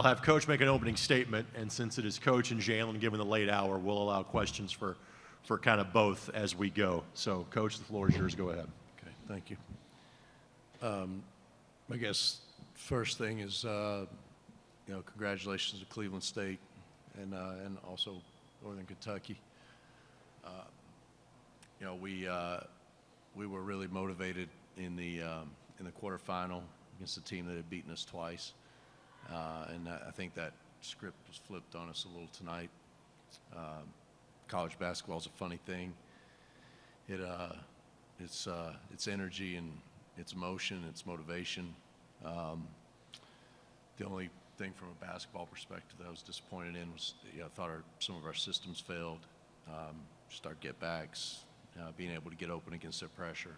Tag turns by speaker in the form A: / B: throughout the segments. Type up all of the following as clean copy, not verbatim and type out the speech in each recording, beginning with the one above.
A: I'll have Coach make an opening statement, and since it is Coach and Jalen, given the late hour, we'll allow questions for kind of both as we go. So, Coach, the floor is yours. Go ahead.
B: Okay, thank you. I guess first thing is, congratulations to Cleveland State and also Northern Kentucky. We were really motivated in the quarterfinal against a team that had beaten us twice, and I think that script was flipped on us a little tonight. College basketball is a funny thing. It's energy and it's emotion, it's motivation. The only thing from a basketball perspective that I was disappointed in was I thought some of our systems failed. Just our get-backs, being able to get open against their pressure.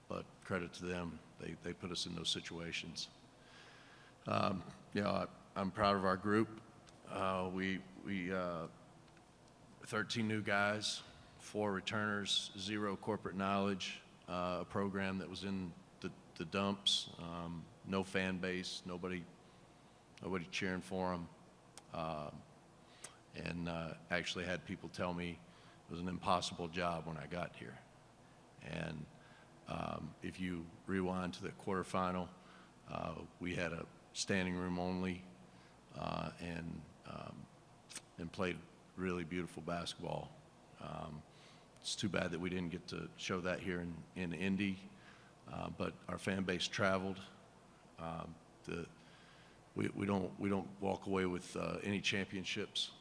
B: But credit to them, they put us in those situations. I'm proud of our group. We 13 new guys, 4 returners, 0 corporate knowledge, a program that was in the dumps, no fan base, nobody cheering for them, and actually had people tell me it was an impossible job when I got here. And if you rewind to the quarterfinal, we had a standing room only and played really beautiful basketball. It's too bad that we didn't get to show that here in Indy, but our fan base traveled. We don't walk away with any championships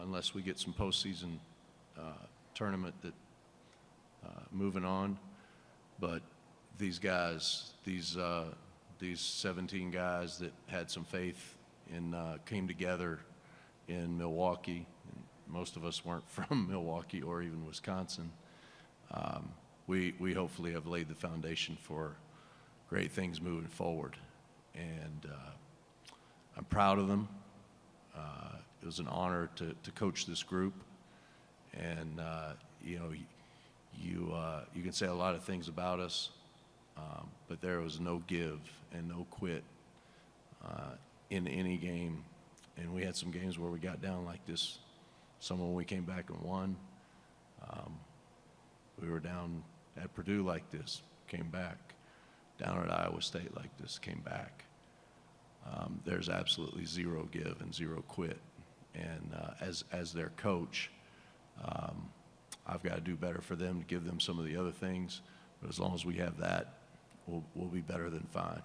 B: unless we get some postseason tournament that moving on. But these guys, these 17 guys that had some faith and came together in Milwaukee. And most of us weren't from Milwaukee or even Wisconsin. We hopefully have laid the foundation for great things moving forward, and I'm proud of them. It was an honor to coach this group, and you can say a lot of things about us, but there was no give and no quit in any game. And we had some games where we got down like this. Some when we came back and won. We were down at Purdue like this, came back. Down at Iowa State like this, came back. There's absolutely 0 give and 0 quit. And as their coach, I've got to do better for them to give them some of the other things. But as long as we have that, we'll be better than fine.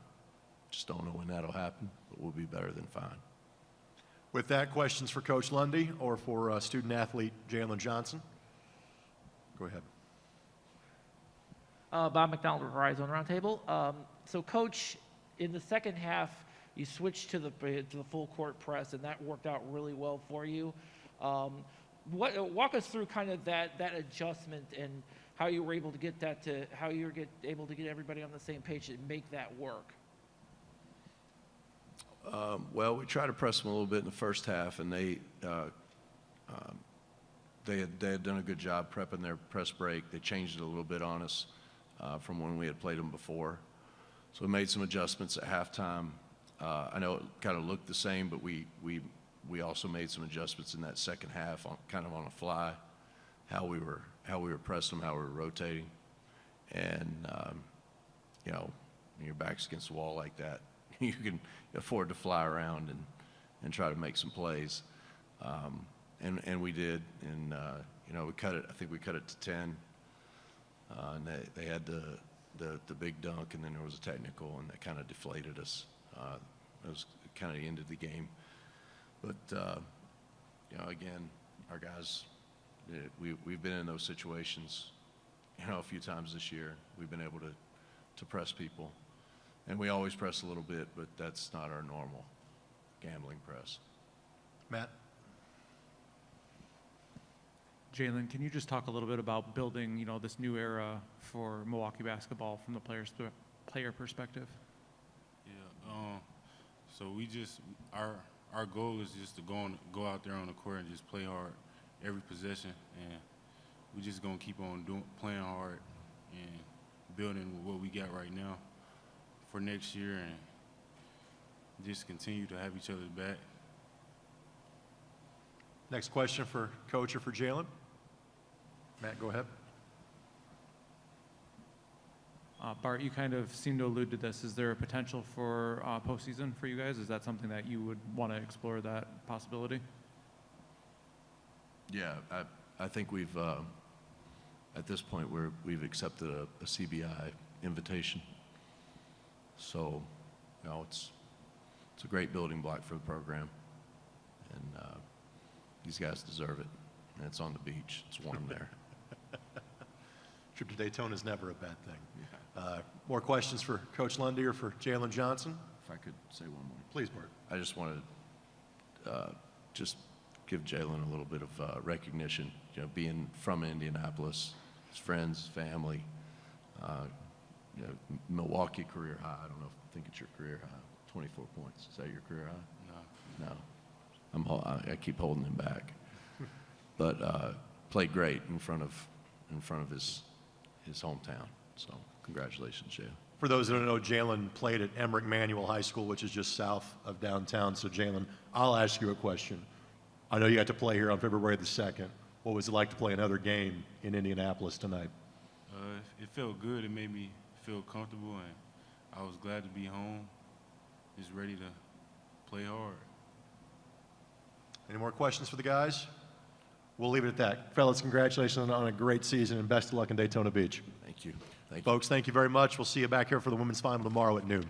B: Just don't know when that'll happen, but we'll be better than fine.
A: With that, questions for Coach Lundy or for student-athlete Jalen Johnson? Go ahead.
C: Bob McDonald with Horizon Roundtable. So, Coach, in the second half, you switched to the full court press, and that worked out really well for you. Walk us through kind of that adjustment and how you were able to get able to get everybody on the same page and make that work.
B: Well, we tried to press them a little bit in the first half, and they had done a good job prepping their press break. They changed it a little bit on us from when we had played them before. So we made some adjustments at halftime. I know it kind of looked the same, but we also made some adjustments in that second half, kind of on the fly, how we were pressing them, how we were rotating, and when your back's against the wall like that, you can afford to fly around and try to make some plays, and we did, and we cut it. I think we cut it to 10, and they had the big dunk, and then there was a technical, and that kind of deflated us. It was kind of the end of the game. But, again, our guys, we've been in those situations, a few times this year. We've been able to press people. And we always press a little bit, but that's not our normal gambling press.
A: Matt?
D: Jalen, can you just talk a little bit about building, this new era for Milwaukee basketball from the player perspective?
E: Yeah. So our goal is just to go out there on the court and just play hard every possession, and we're just gonna keep on playing hard and building what we got right now for next year, and just continue to have each other's back.
A: Next question for Coach or for Jalen? Matt, go ahead.
D: Bart, you kind of seem to allude to this. Is there a potential for postseason for you guys? Is that something that you would want to explore, that possibility?
B: Yeah, I think we've, at this point, we've accepted a CBI invitation. So, you know, it's a great building block for the program. And these guys deserve it. And it's on the beach. It's warm there.
A: Trip to Daytona is never a bad thing. More questions for Coach Lundy or for Jalen Johnson?
B: If I could say one more.
A: Please, Bart.
B: I just wanted to just give Jalen a little bit of recognition. You know, being from Indianapolis, his friends, family, you know, Milwaukee career high. I don't know if I think it's your career high. 24 points. Is that your career high? No. I keep holding him back. But played great in front of his hometown. So congratulations, Jalen.
A: For those that don't know, Jalen played at Emmerich Manual High School, which is just south of downtown. So, Jalen, I'll ask you a question. I know you got to play here on February the 2nd. What was it like to play another game in Indianapolis tonight?
E: It felt good. It made me feel comfortable, and I was glad to be home, just ready to play hard.
A: Any more questions for the guys? We'll leave it at that. Fellas, congratulations on a great season, and best of luck in Daytona Beach.
B: Thank you. Thank you.
A: Folks, thank you very much. We'll see you back here for the women's final tomorrow at noon.